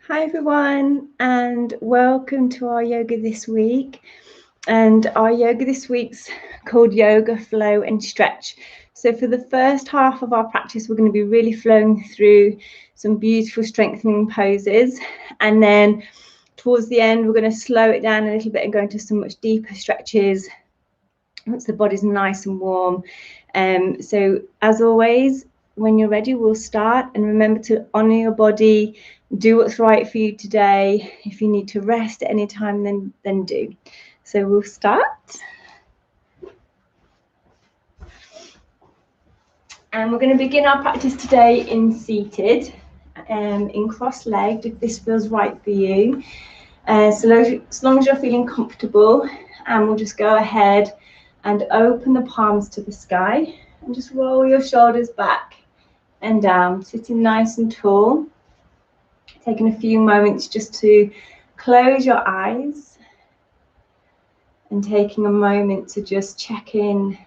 Hi everyone, and welcome to our yoga this week. And our yoga this week's called Yoga, Flow and Stretch. So for the first half of our practice, we're going to be really flowing through some beautiful strengthening poses. And then towards the end, we're going to slow it down a little bit and go into some much deeper stretches once the body's nice and warm. So as always, when you're ready, we'll start. And remember to honor your body, do what's right for you today. If you need to rest at any time, then do. So we'll start. And we're going to begin our practice today in seated, in cross-legged, if this feels right for you. So as long as you're feeling comfortable, and we'll just go ahead and open the palms to the sky and just roll your shoulders back and down, sitting nice and tall. Taking a few moments just to close your eyes and taking a moment to just check in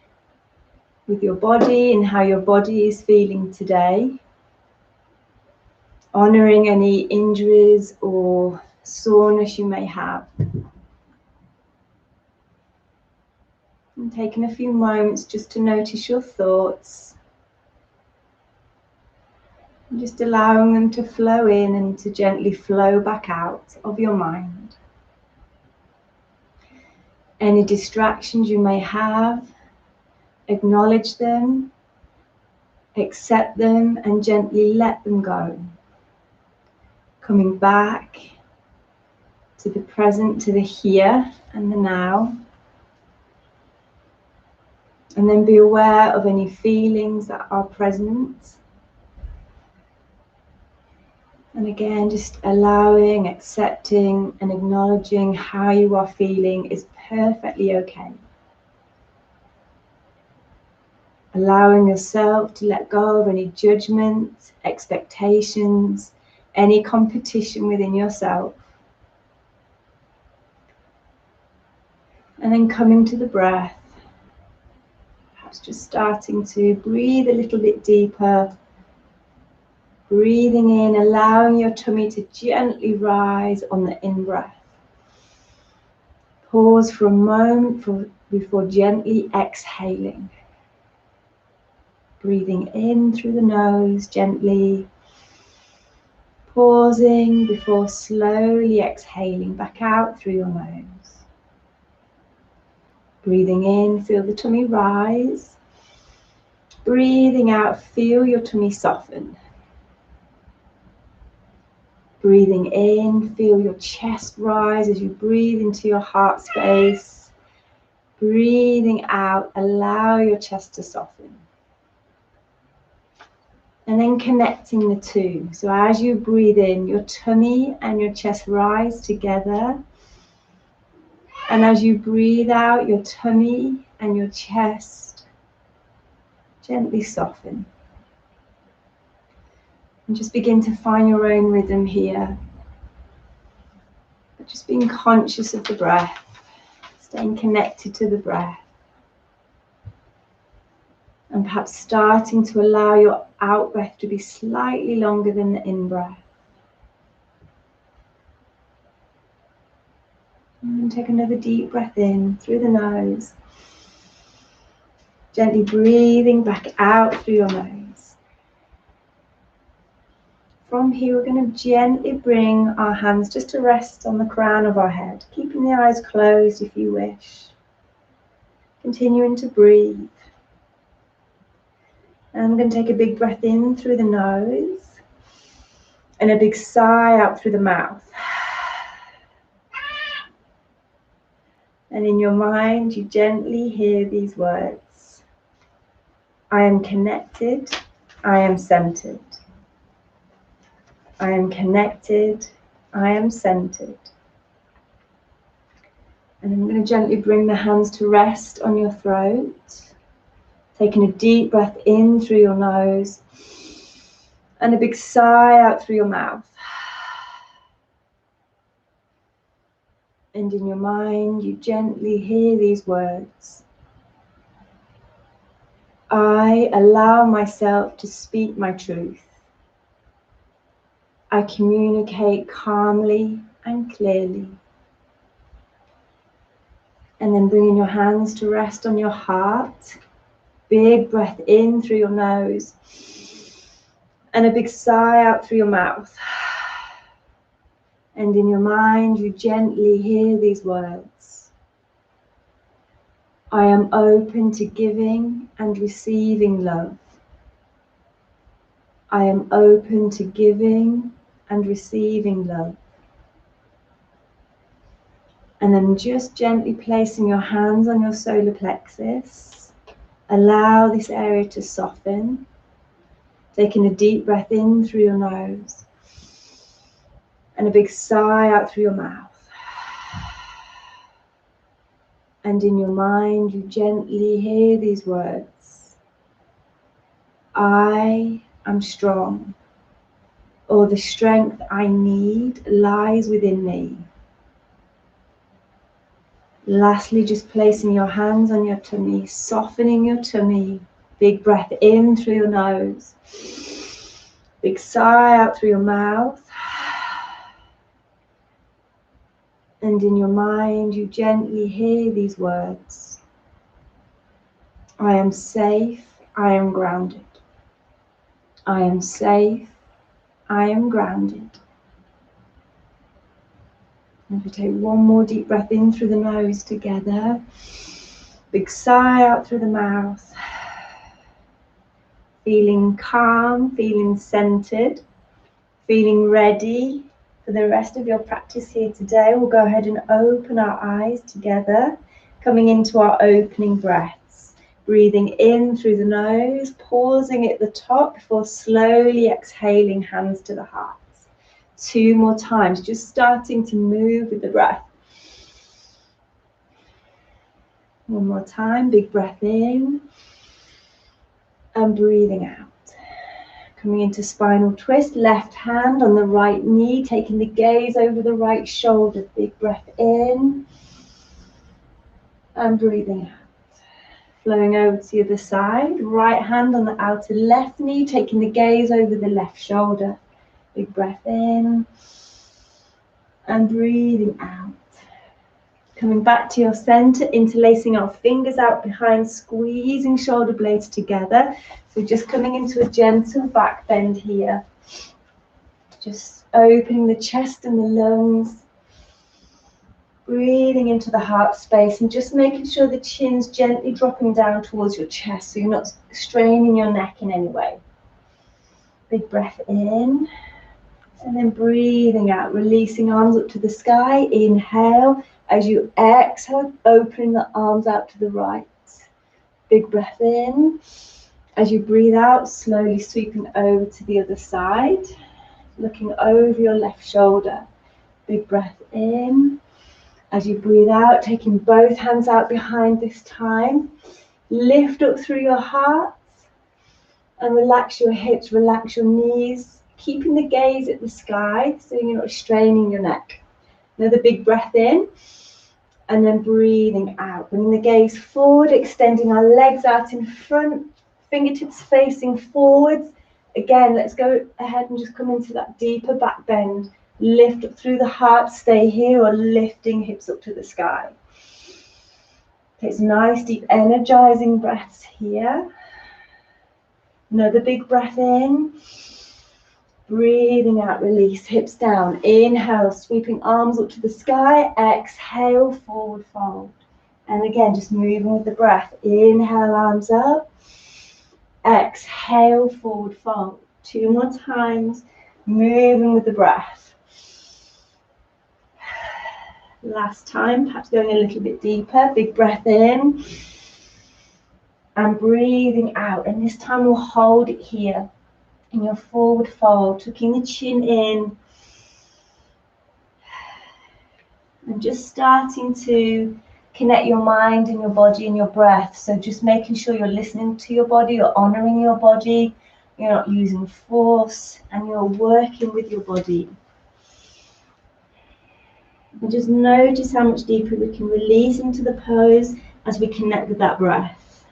with your body and how your body is feeling today. Honoring any injuries or soreness you may have. And taking a few moments just to notice your thoughts. And just allowing them to flow in and to gently flow back out of your mind. Any distractions you may have, acknowledge them, accept them, and gently let them go. Coming back to the present, to the here and the now. And then be aware of any feelings that are present. And again, just allowing, accepting, and acknowledging how you are feeling is perfectly okay. Allowing yourself to let go of any judgment, expectations, any competition within yourself. And then coming to the breath. Perhaps just starting to breathe a little bit deeper. Breathing in, allowing your tummy to gently rise on the in-breath. Pause for a moment before gently exhaling. Breathing in through the nose, gently. Pausing before slowly exhaling back out through your nose. Breathing in, feel the tummy rise. Breathing out, feel your tummy soften. Breathing in, feel your chest rise as you breathe into your heart space. Breathing out, allow your chest to soften. And then connecting the two. So as you breathe in, your tummy and your chest rise together. And as you breathe out, your tummy and your chest gently soften. And just begin to find your own rhythm here. But just being conscious of the breath, staying connected to the breath. And perhaps starting to allow your out breath to be slightly longer than the in breath. And take another deep breath in through the nose. Gently breathing back out through your nose. From here, we're going to gently bring our hands just to rest on the crown of our head, keeping the eyes closed if you wish. Continuing to breathe. And I'm going to take a big breath in through the nose and a big sigh out through the mouth. And in your mind, you gently hear these words. I am connected. I am centered. I am connected. I am centered. And I'm going to gently bring the hands to rest on your throat. Taking a deep breath in through your nose. And a big sigh out through your mouth. And in your mind, you gently hear these words. I allow myself to speak my truth. I communicate calmly and clearly. And then bringing your hands to rest on your heart. Big breath in through your nose. And a big sigh out through your mouth. And in your mind, you gently hear these words. I am open to giving and receiving love. I am open to giving and receiving love. And then just gently placing your hands on your solar plexus. Allow this area to soften. Taking a deep breath in through your nose. And a big sigh out through your mouth. And in your mind, you gently hear these words. I am strong, or the strength I need lies within me. Lastly, just placing your hands on your tummy, softening your tummy. Big breath in through your nose. Big sigh out through your mouth. And in your mind, you gently hear these words. I am safe, I am grounded. I am safe, I am grounded. And if we take one more deep breath in through the nose together. Big sigh out through the mouth. Feeling calm, feeling centered, feeling ready for the rest of your practice here today. We'll go ahead and open our eyes together, coming into our opening breaths. Breathing in through the nose, pausing at the top before slowly exhaling, hands to the heart. 2 more times, just starting to move with the breath. 1 more time, big breath in and breathing out. Coming into spinal twist, left hand on the right knee, taking the gaze over the right shoulder. Big breath in and breathing out. Flowing over to the other side, right hand on the outer left knee, taking the gaze over the left shoulder. Big breath in and breathing out. Coming back to your center, interlacing our fingers out behind, squeezing shoulder blades together. So just coming into a gentle back bend here. Just opening the chest and the lungs. Breathing into the heart space and just making sure the chin's gently dropping down towards your chest so you're not straining your neck in any way. Big breath in. And then breathing out, releasing arms up to the sky. Inhale. As you exhale, opening the arms out to the right. Big breath in. As you breathe out, slowly sweeping over to the other side. Looking over your left shoulder. Big breath in. As you breathe out, taking both hands out behind this time. Lift up through your heart. And relax your hips, relax your knees. Keeping the gaze at the sky so you're not straining your neck. Another big breath in. And then breathing out. Bringing the gaze forward, extending our legs out in front, fingertips facing forwards. Again, let's go ahead and just come into that deeper back bend. Lift up through the heart, stay here, or lifting hips up to the sky. Take some nice, deep, energizing breaths here. Another big breath in. Breathing out, release, hips down. Inhale, sweeping arms up to the sky. Exhale, forward fold. And again, just moving with the breath. Inhale, arms up. Exhale, forward fold. 2 more times, moving with the breath. Last time, perhaps going a little bit deeper. Big breath in. And breathing out. And this time we'll hold it here. In your forward fold, tucking the chin in and just starting to connect your mind and your body and your breath. So just making sure you're listening to your body, you're honoring your body, you're not using force, and you're working with your body. And just notice how much deeper we can release into the pose as we connect with that breath.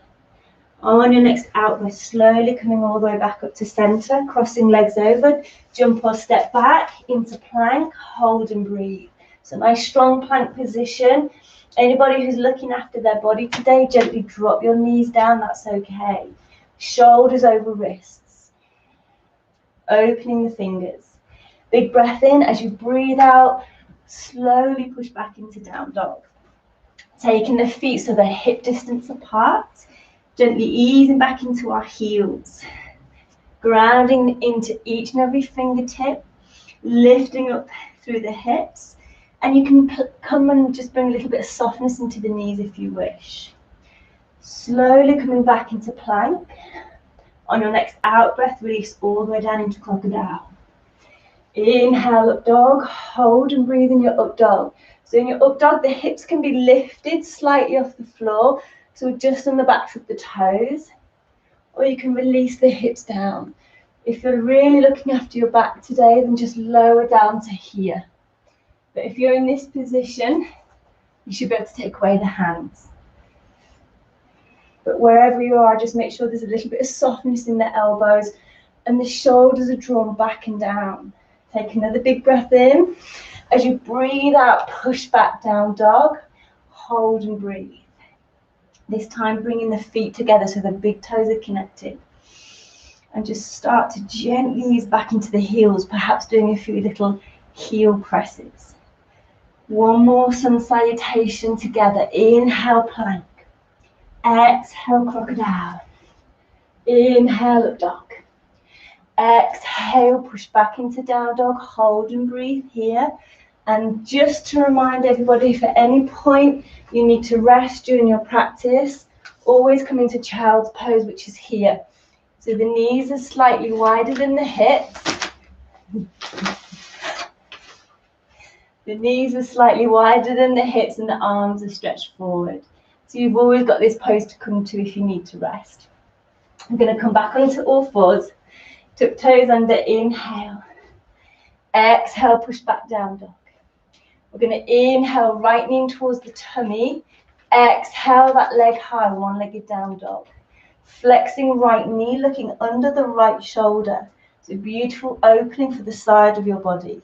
On your next out breath, slowly coming all the way back up to center, crossing legs over, jump or step back into plank, hold and breathe. So nice strong plank position. Anybody who's looking after their body today, gently drop your knees down, that's okay. Shoulders over wrists. Opening the fingers. Big breath in. As you breathe out, slowly push back into down dog. Taking the feet so they're hip distance apart. Gently easing back into our heels. Grounding into each and every fingertip. Lifting up through the hips. And you can come and just bring a little bit of softness into the knees if you wish. Slowly coming back into plank. On your next out breath, release all the way down into crocodile. Inhale, up dog. Hold and breathe in your up dog. So in your up dog, the hips can be lifted slightly off the floor, so just on the backs of the toes. Or you can release the hips down. If you're really looking after your back today, then just lower down to here. But if you're in this position, you should be able to take away the hands. But wherever you are, just make sure there's a little bit of softness in the elbows and the shoulders are drawn back and down. Take another big breath in. As you breathe out, push back down dog. Hold and breathe. This time bringing the feet together so the big toes are connected. And just start to gently ease back into the heels, perhaps doing a few little heel presses. One more sun salutation together. Inhale, plank. Exhale, crocodile. Inhale, up dog. Exhale, push back into down dog. Hold and breathe here. And just to remind everybody, if at any point you need to rest during your practice, always come into child's pose, which is here. So the knees are slightly wider than the hips. The knees are slightly wider than the hips and the arms are stretched forward. So you've always got this pose to come to if you need to rest. I'm going to come back onto all fours. Tuck toes under, inhale. Exhale, push back down dog. We're going to inhale, right knee towards the tummy. Exhale, that leg high, one-legged down dog. Flexing right knee, looking under the right shoulder. It's a beautiful opening for the side of your body.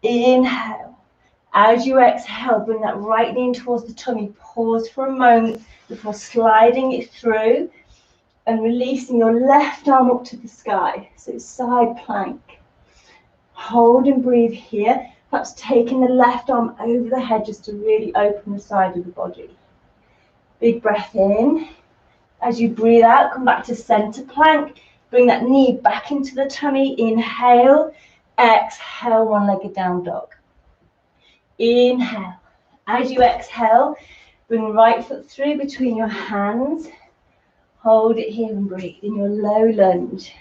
Inhale. As you exhale, bring that right knee towards the tummy. Pause for a moment before sliding it through and releasing your left arm up to the sky. So side plank. Hold and breathe here. Perhaps taking the left arm over the head just to really open the side of the body. Big breath in. As you breathe out, come back to center plank. Bring that knee back into the tummy. Inhale. Exhale, one-legged down dog. Inhale. As you exhale, bring right foot through between your hands. Hold it here and breathe in your low lunge.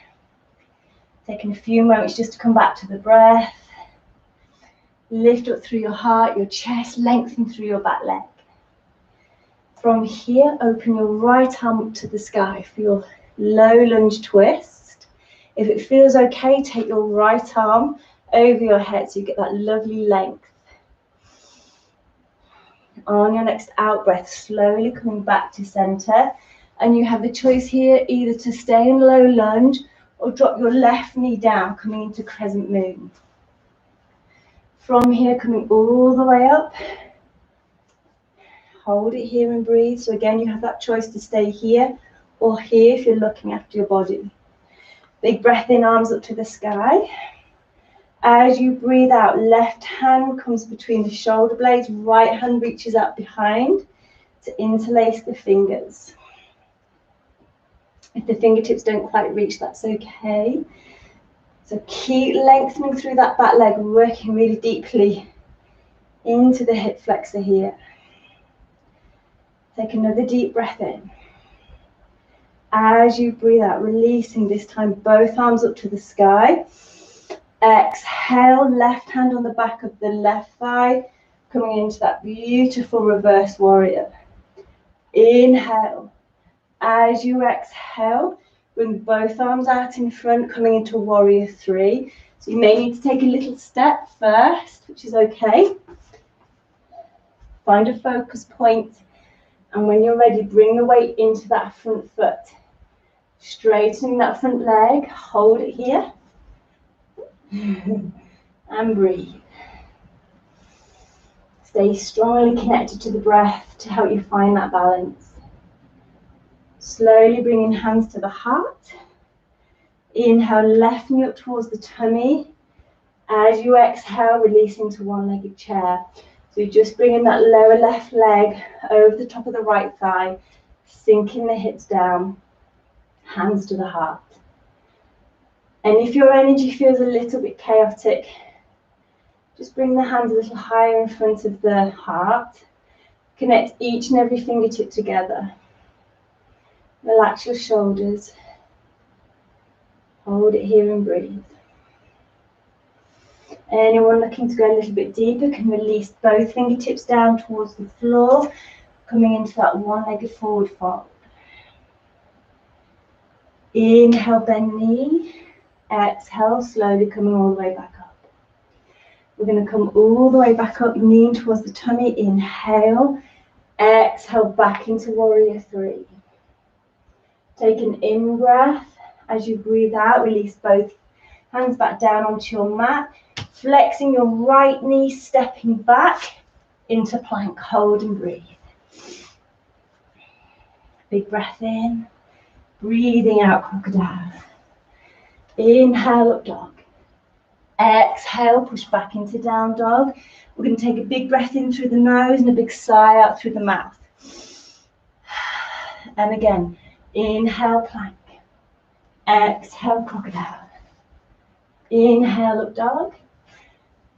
Taking a few moments just to come back to the breath. Lift up through your heart, your chest, lengthen through your back leg. From here, open your right arm up to the sky for your low lunge twist. If it feels okay, take your right arm over your head so you get that lovely length. On your next out breath, slowly coming back to center. And you have the choice here either to stay in low lunge or drop your left knee down, coming into crescent moon. From here, coming all the way up. Hold it here and breathe. So again, you have that choice to stay here or here if you're looking after your body. Big breath in, arms up to the sky. As you breathe out, left hand comes between the shoulder blades, right hand reaches out behind to interlace the fingers. If the fingertips don't quite reach, that's okay. So keep lengthening through that back leg, working really deeply into the hip flexor here. Take another deep breath in. As you breathe out, releasing this time both arms up to the sky. Exhale, left hand on the back of the left thigh, coming into that beautiful reverse warrior. Inhale. As you exhale, bring both arms out in front, coming into warrior three. So you may need to take a little step first, which is okay. Find a focus point And when you're ready, bring the weight into that front foot. Straightening that front leg, hold it here. And breathe. Stay strongly connected to the breath to help you find that balance. Slowly bringing hands to the heart. Inhale, left knee up towards the tummy. As you exhale, release into one-legged chair. So you're just bringing that lower left leg over the top of the right thigh, sinking the hips down, hands to the heart. And if your energy feels a little bit chaotic, just bring the hands a little higher in front of the heart. Connect each and every fingertip together. Relax your shoulders. Hold it here and breathe. Anyone looking to go a little bit deeper can release both fingertips down towards the floor, coming into that one-legged forward fold. Inhale, bend knee. Exhale, slowly coming all the way back up. We're going to come all the way back up, knee towards the tummy. Inhale. Exhale, back into warrior three. Take an in-breath. As you breathe out, release both hands back down onto your mat. Flexing your right knee, stepping back into plank. Hold and breathe. Big breath in. Breathing out, crocodile. Inhale, up dog. Exhale, push back into down dog. We're going to take a big breath in through the nose and a big sigh out through the mouth. And again, inhale, plank. Exhale, crocodile. Inhale, up dog.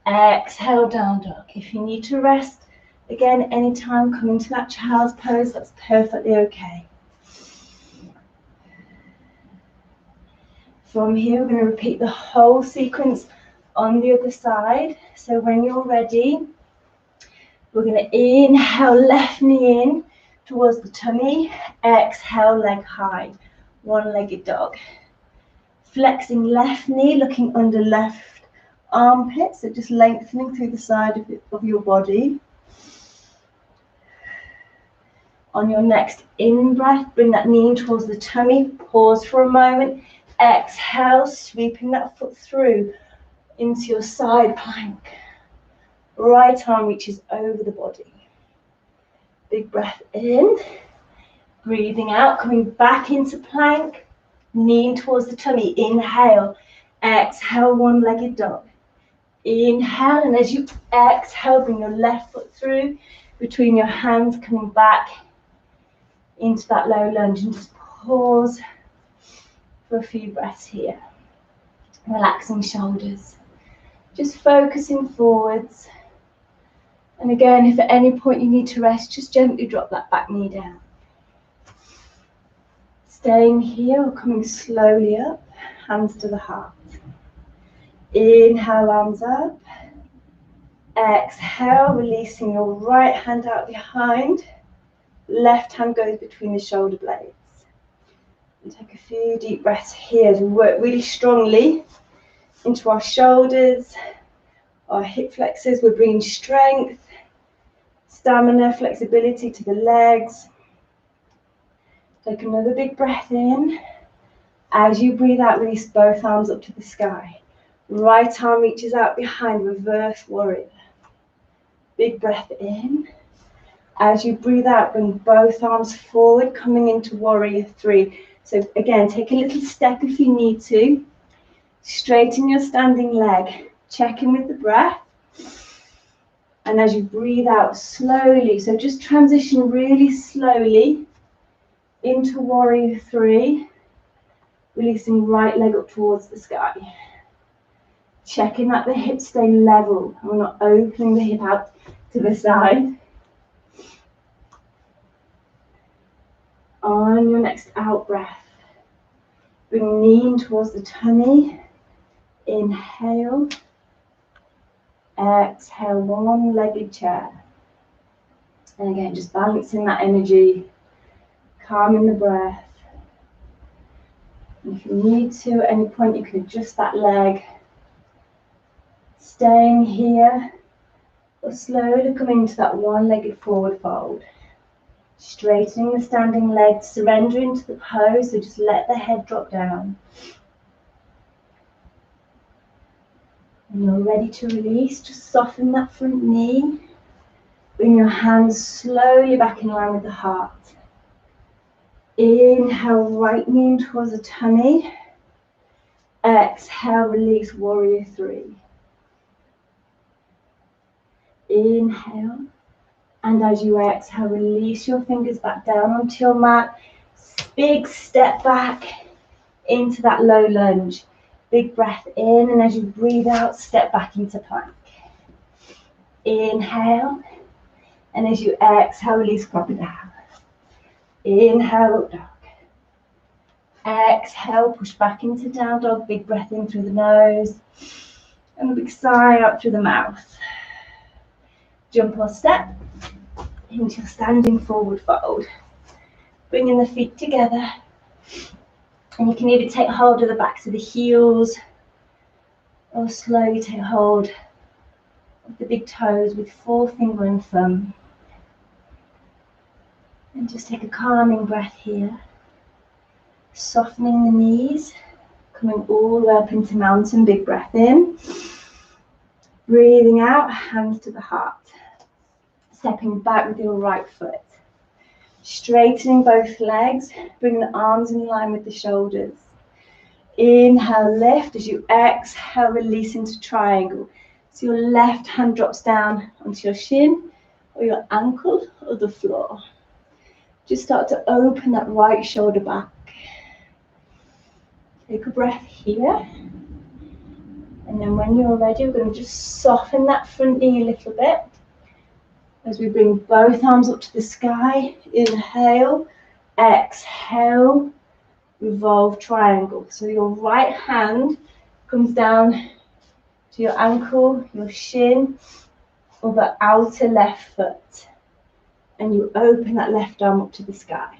Exhale, down dog. If you need to rest, again, anytime, come into that child's pose. That's perfectly okay. From here, we're going to repeat the whole sequence on the other side. So when you're ready, we're going to inhale, left knee in towards the tummy. Exhale, leg high, one-legged dog. Flexing left knee, looking under left armpit, so just lengthening through the side of your body. On your next in-breath, bring that knee in towards the tummy. Pause for a moment. Exhale, sweeping that foot through into your side plank. Right arm reaches over the body. Big breath in. Breathing out, coming back into plank. Knee towards the tummy. Inhale. Exhale, one-legged dog. Inhale, and as you exhale, bring your left foot through between your hands, coming back into that low lunge, and just pause for a few breaths here. Relaxing shoulders, just focusing forwards. And again, if at any point you need to rest, just gently drop that back knee down. Staying here or coming slowly up, hands to the heart. Inhale, arms up. Exhale, releasing your right hand out behind. Left hand goes between the shoulder blades. And take a few deep breaths here as we work really strongly into our shoulders, our hip flexors. We're bringing strength, stamina, flexibility to the legs. Take another big breath in. As you breathe out, release both arms up to the sky. Right arm reaches out behind, reverse warrior. Big breath in. As you breathe out, bring both arms forward, coming into warrior three. So again, take a little step if you need to. Straighten your standing leg. Check in with the breath. And as you breathe out slowly, so just transition really slowly into warrior three. Releasing right leg up towards the sky. Checking that the hips stay level. We're not opening the hip out to the side. On your next out breath, bring knee in towards the tummy. Inhale. Exhale, one-legged chair. And again, just balancing that energy, calming the breath. And if you need to, at any point, you can adjust that leg. Staying here, or slowly coming into that one-legged forward fold. Straightening the standing legs, surrendering to the pose, so just let the head drop down. When you're ready to release, just soften that front knee. Bring your hands slowly back in line with the heart. Inhale, right knee in towards the tummy. Exhale, release, warrior three. Inhale, and as you exhale, release your fingers back down onto your mat. Big step back into that low lunge. Big breath in, and as you breathe out, step back into plank. Inhale, and as you exhale, release, crocodile. Inhale, up dog. Exhale, push back into down dog. Big breath in through the nose, and a big sigh out through the mouth. Jump or step into standing forward fold. Bringing the feet together, and you can either take hold of the backs of the heels or slowly take hold of the big toes with forefinger and thumb. And just take a calming breath here. Softening the knees, coming all the way up into mountain, big breath in. Breathing out, hands to the heart. Stepping back with your right foot. Straightening both legs, bring the arms in line with the shoulders. Inhale, lift. As you exhale, release into triangle. So your left hand drops down onto your shin or your ankle or the floor. Just start to open that right shoulder back. Take a breath here. And then when you're ready, we're going to just soften that front knee a little bit. As we bring both arms up to the sky. Inhale, exhale, revolve triangle. So your right hand comes down to your ankle, your shin, or the outer left foot. And you open that left arm up to the sky.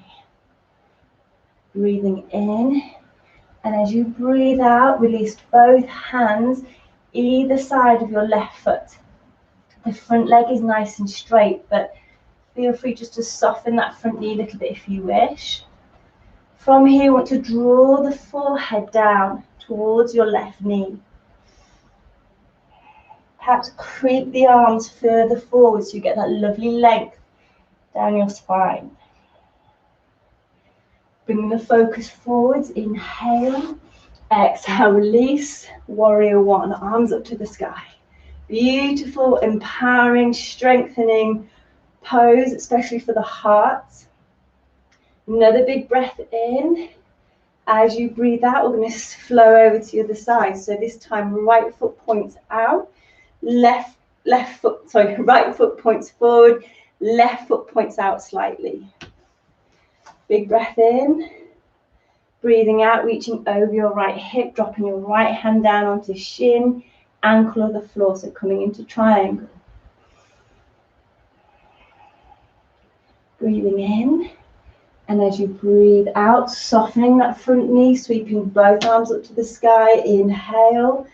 Breathing in. And as you breathe out, release both hands either side of your left foot. The front leg is nice and straight, but feel free just to soften that front knee a little bit if you wish. From here, you want to draw the forehead down towards your left knee. Perhaps creep the arms further forward so you get that lovely length down your spine. Bring the focus forwards, inhale, exhale, release, warrior one, arms up to the sky. Beautiful, empowering, strengthening pose, especially for the heart. Another big breath in. As you breathe out, we're going to flow over to the other side. So this time, right foot points out, right foot points forward, left foot points out slightly. Big breath in. Breathing out, reaching over your right hip, dropping your right hand down onto shin, ankle or the floor, so coming into triangle. Breathing in, and as you breathe out, softening that front knee, sweeping both arms up to the sky. Inhale,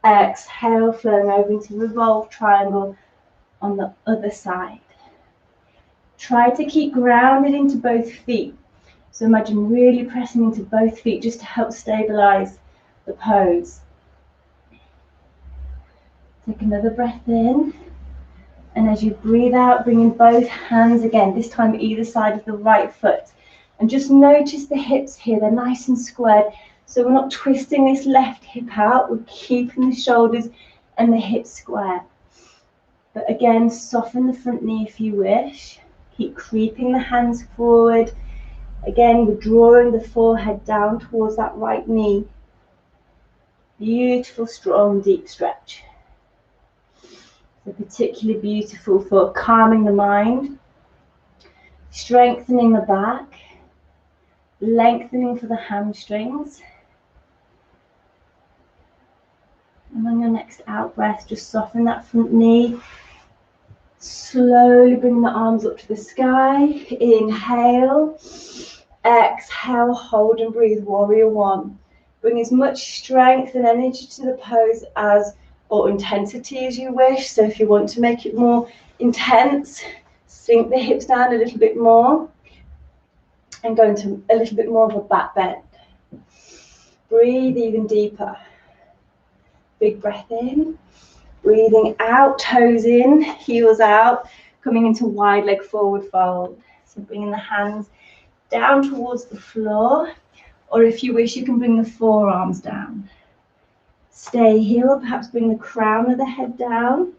exhale, flowing over into revolve triangle on the other side. Try to keep grounded into both feet. So imagine really pressing into both feet just to help stabilize the pose. Take another breath in, and as you breathe out, bringing both hands again, this time either side of the right foot. And just notice the hips here, they're nice and squared. So we're not twisting this left hip out, we're keeping the shoulders and the hips square. But again, soften the front knee if you wish. Keep creeping the hands forward. Again, we're drawing the forehead down towards that right knee. Beautiful, strong, deep stretch. So particularly beautiful for calming the mind, strengthening the back, lengthening for the hamstrings. And on your next out breath, just soften that front knee. Slowly bring the arms up to the sky. Inhale, exhale, hold and breathe, warrior one. Bring as much strength and energy to the pose or intensity as you wish. So if you want to make it more intense, sink the hips down a little bit more. and go into a little bit more of a back bend. Breathe even deeper. Big breath in. Breathing out, toes in, heels out, coming into wide leg forward fold. So bringing the hands down towards the floor, or if you wish, you can bring the forearms down. Stay here, or perhaps bring the crown of the head down.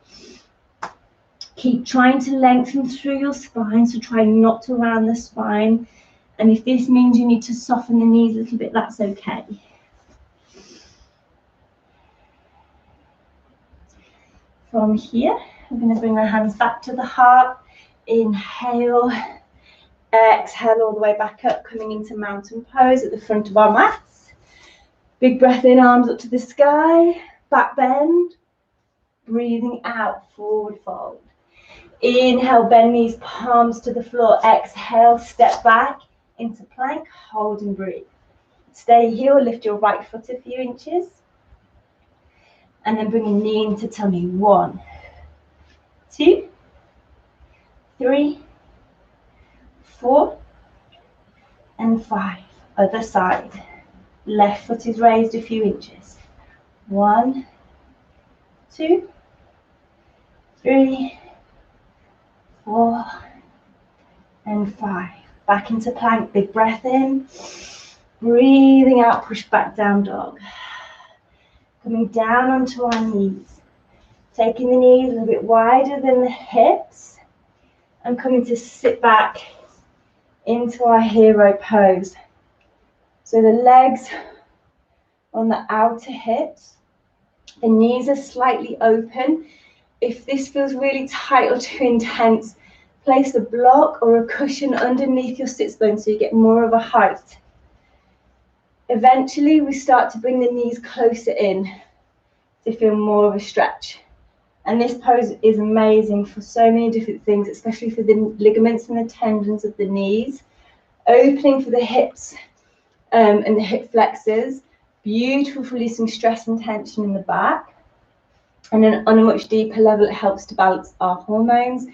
Keep trying to lengthen through your spine, so try not to round the spine. And if this means you need to soften the knees a little bit, that's okay. From here, we're going to bring the hands back to the heart. Inhale, exhale all the way back up, coming into mountain pose at the front of our mats. Big breath in, arms up to the sky, back bend. Breathing out, forward fold. Inhale, bend knees, palms to the floor. Exhale, step back into plank, hold and breathe. Stay here, lift your right foot a few inches. And then bring a knee into tummy. 1, 2, 3, 4, and 5. Other side. Left foot is raised a few inches. 1, 2, 3, 4, and 5. Back into plank. Big breath in. Breathing out, push back down dog. Coming down onto our knees. Taking the knees a little bit wider than the hips. And coming to sit back into our hero pose. So the legs on the outer hips. The knees are slightly open. If this feels really tight or too intense, place a block or a cushion underneath your sits bone so you get more of a height. Eventually, we start to bring the knees closer in to feel more of a stretch. And this pose is amazing for so many different things, especially for the ligaments and the tendons of the knees. Opening for the hips and the hip flexors. Beautiful for releasing stress and tension in the back. And then on a much deeper level, it helps to balance our hormones,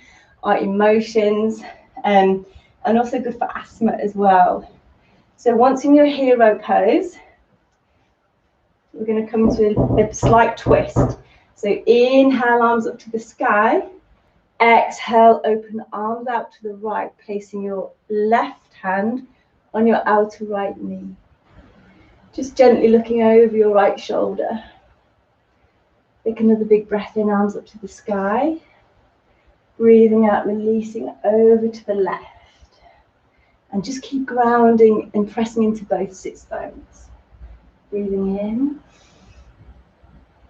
our emotions, and also good for asthma as well. So once in your hero pose, we're going to come to a slight twist. So inhale, arms up to the sky. Exhale, open the arms out to the right, placing your left hand on your outer right knee. Just gently looking over your right shoulder. Take another big breath in, arms up to the sky. Breathing out, releasing over to the left. And just keep grounding and pressing into both sits bones. Breathing in.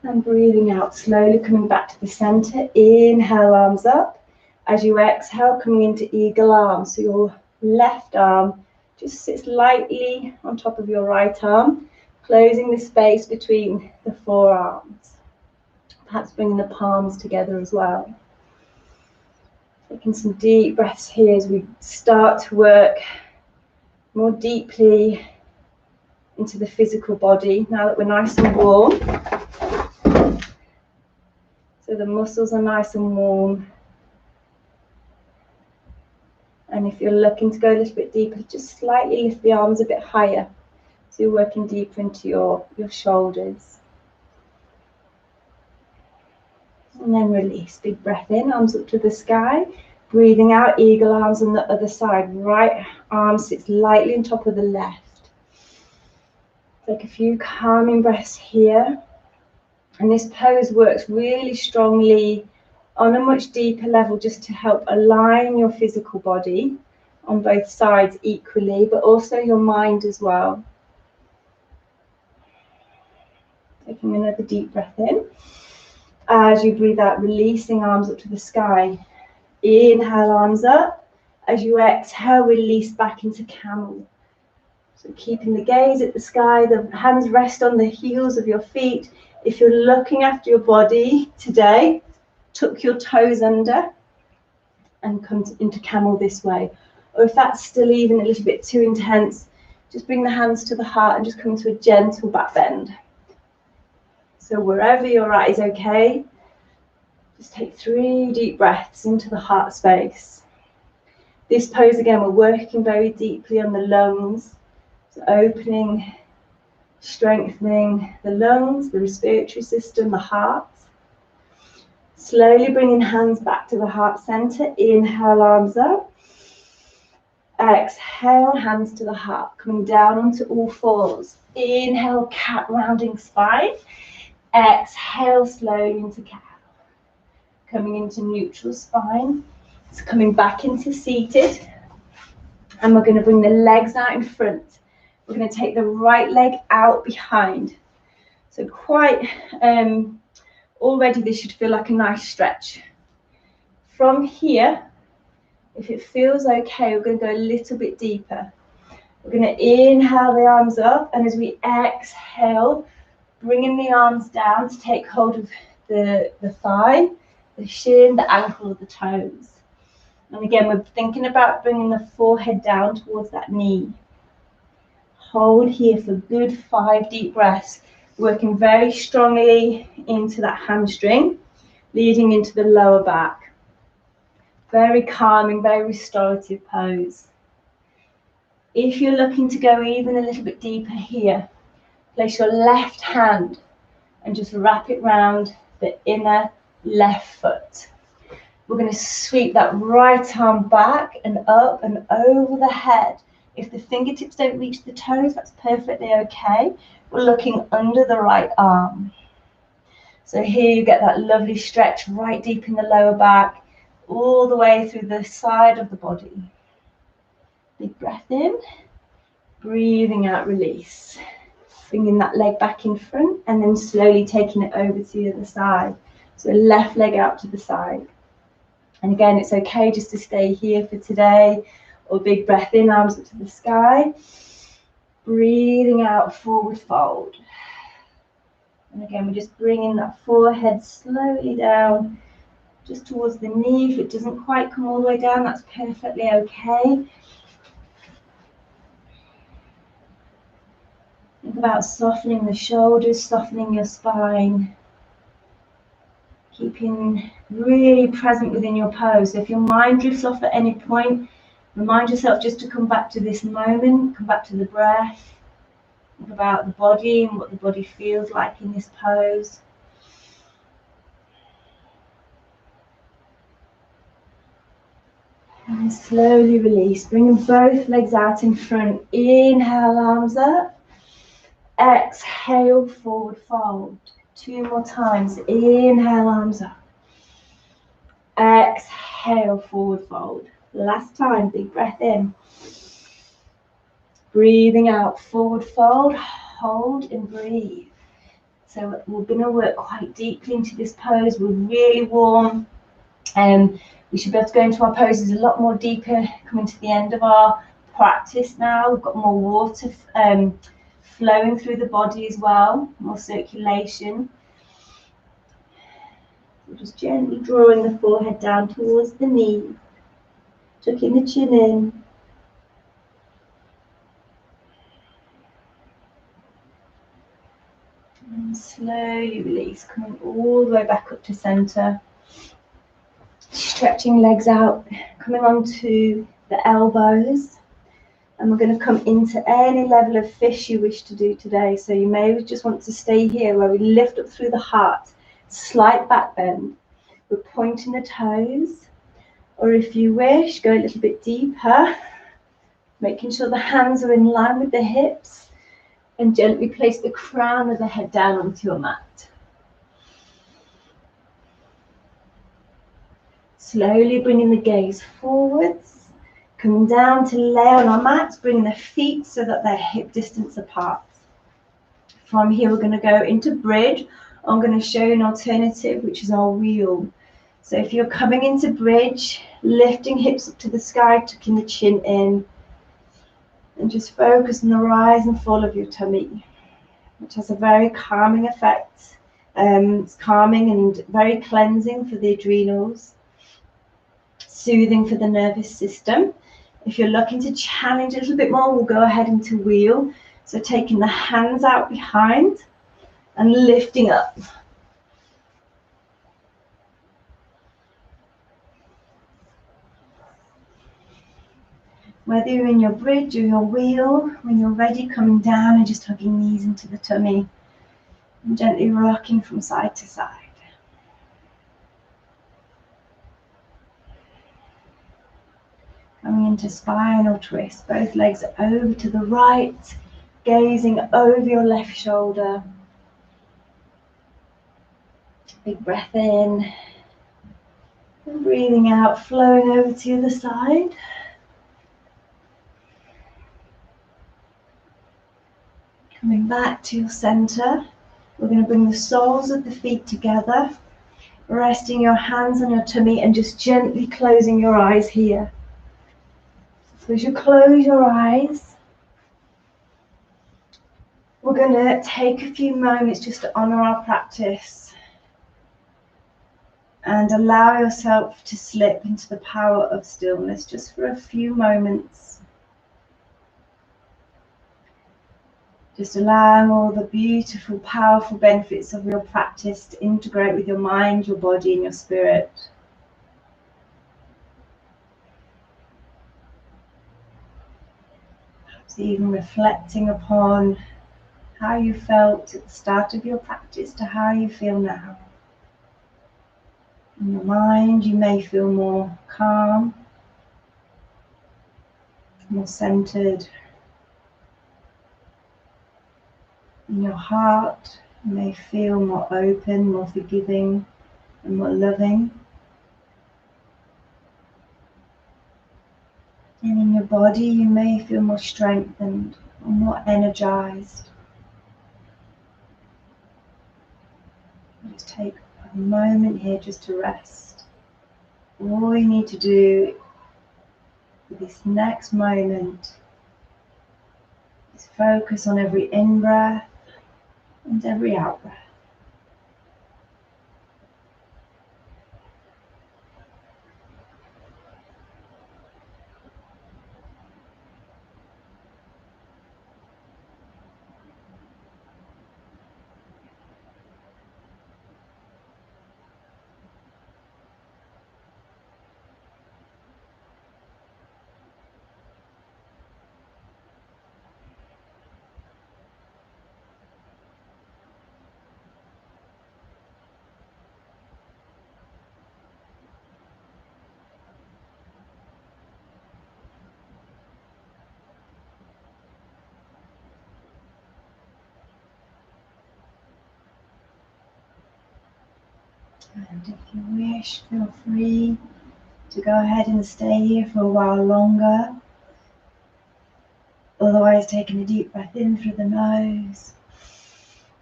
And breathing out, slowly coming back to the center. Inhale, arms up. As you exhale, coming into eagle arm. So your left arm just sits lightly on top of your right arm, closing the space between the forearms. Perhaps bringing the palms together as well. Taking some deep breaths here as we start to work more deeply into the physical body, now that we're nice and warm. So the muscles are nice and warm. And if you're looking to go a little bit deeper, just slightly lift the arms a bit higher. So you're working deeper into your shoulders. And then release. Big breath in, arms up to the sky. Breathing out, eagle arms on the other side. Right arm sits lightly on top of the left. Take a few calming breaths here. And this pose works really strongly on a much deeper level, just to help align your physical body on both sides equally, but also your mind as well. Taking another deep breath in. As you breathe out, releasing arms up to the sky. Inhale, arms up. As you exhale, release back into camel. So keeping the gaze at the sky, the hands rest on the heels of your feet. If you're looking after your body today, tuck your toes under and come into camel this way. Or if that's still even a little bit too intense, just bring the hands to the heart and just come to a gentle back bend. So wherever you're at is okay. Just take 3 deep breaths into the heart space. This pose again, we're working very deeply on the lungs, so opening, strengthening the lungs, the respiratory system, the heart. Slowly bringing hands back to the heart center. Inhale, arms up. Exhale, hands to the heart, coming down onto all fours. Inhale, cat rounding spine. Exhale, slowly into cow. Coming into neutral spine. So coming back into seated. And we're going to bring the legs out in front. We're going to take the right leg out behind. So quite, already this should feel like a nice stretch. From here, if it feels okay, we're going to go a little bit deeper. We're going to inhale the arms up, and as we exhale, bringing the arms down to take hold of the thigh, the shin, the ankle, or the toes. And again, we're thinking about bringing the forehead down towards that knee. Hold here for good 5 deep breaths, working very strongly into that hamstring, leading into the lower back. Very calming, very restorative pose. If you're looking to go even a little bit deeper here, place your left hand and just wrap it round the inner left foot. We're going to sweep that right arm back and up and over the head. If the fingertips don't reach the toes, that's perfectly okay. We're looking under the right arm. So here you get that lovely stretch right deep in the lower back, all the way through the side of the body. Big breath in, breathing out, release. Bringing that leg back in front and then slowly taking it over to the other side. So left leg out to the side. And again, it's okay just to stay here for today, or big breath in, arms up to the sky. Breathing out, forward fold. And again, we're just bringing that forehead slowly down, just towards the knee. If it doesn't quite come all the way down, that's perfectly okay. Think about softening the shoulders, softening your spine. Keeping really present within your pose. So if your mind drifts off at any point, remind yourself just to come back to this moment, come back to the breath. Think about the body and what the body feels like in this pose. And slowly release, bringing both legs out in front. Inhale, arms up. Exhale, forward fold. 2 more times. Inhale, arms up. Exhale, forward fold. Last time, big breath in. Breathing out, forward fold. Hold and breathe. So we're going to work quite deeply into this pose. We're really warm. We should be able to go into our poses a lot more deeper, coming to the end of our practice now. We've got more water flowing through the body as well, more circulation. So just gently drawing the forehead down towards the knee, tucking the chin in. And slowly release, coming all the way back up to center. Stretching legs out, coming onto the elbows. And we're going to come into any level of fish you wish to do today. So you may just want to stay here where we lift up through the heart, slight back bend. We're pointing the toes. Or if you wish, go a little bit deeper, making sure the hands are in line with the hips. And gently place the crown of the head down onto your mat. Slowly bringing the gaze forwards, coming down to lay on our mats, bringing the feet so that they're hip distance apart. From here, we're going to go into bridge. I'm going to show you an alternative, which is our wheel. So if you're coming into bridge, lifting hips up to the sky, tucking the chin in, and just focus on the rise and fall of your tummy, which has a very calming effect. It's calming and very cleansing for the adrenals, soothing for the nervous system. If you're looking to challenge a little bit more, we'll go ahead into wheel. So taking the hands out behind and lifting up. Whether you're in your bridge or your wheel, when you're ready, coming down and just hugging knees into the tummy and gently rocking from side to side. Coming into spinal twist, both legs over to the right, gazing over your left shoulder. Big breath in. And breathing out, flowing over to the other side. Coming back to your center. We're going to bring the soles of the feet together, resting your hands on your tummy and just gently closing your eyes here. So as you close your eyes, we're going to take a few moments just to honor our practice and allow yourself to slip into the power of stillness just for a few moments. Just allowing all the beautiful, powerful benefits of your practice to integrate with your mind, your body, and your spirit. Perhaps even reflecting upon how you felt at the start of your practice to how you feel now. In your mind, you may feel more calm, more centered. In your heart, you may feel more open, more forgiving, and more loving. And in your body, you may feel more strengthened or more energized. Just take a moment here just to rest. All you need to do with this next moment is focus on every in-breath and every out-breath. And if you wish, feel free to go ahead and stay here for a while longer. Otherwise, taking a deep breath in through the nose,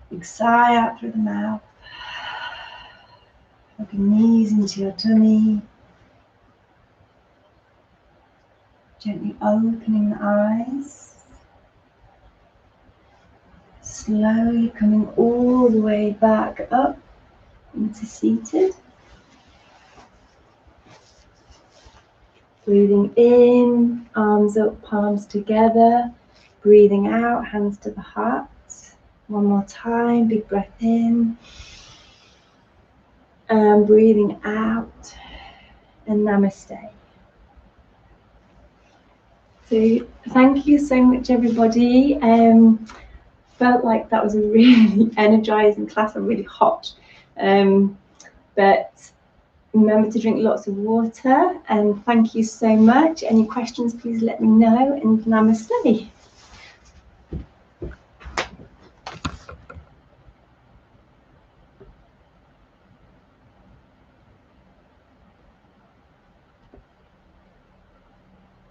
big sigh out through the mouth, hugging knees into your tummy, gently opening the eyes, slowly coming all the way back up into seated. Breathing in, arms up, palms together. Breathing out, hands to the heart. One more time, big breath in. And breathing out. And namaste. So thank you so much, everybody. Felt like that was a really energizing class. I'm really hot. But remember to drink lots of water, and thank you so much. Any questions, please let me know, and namaste.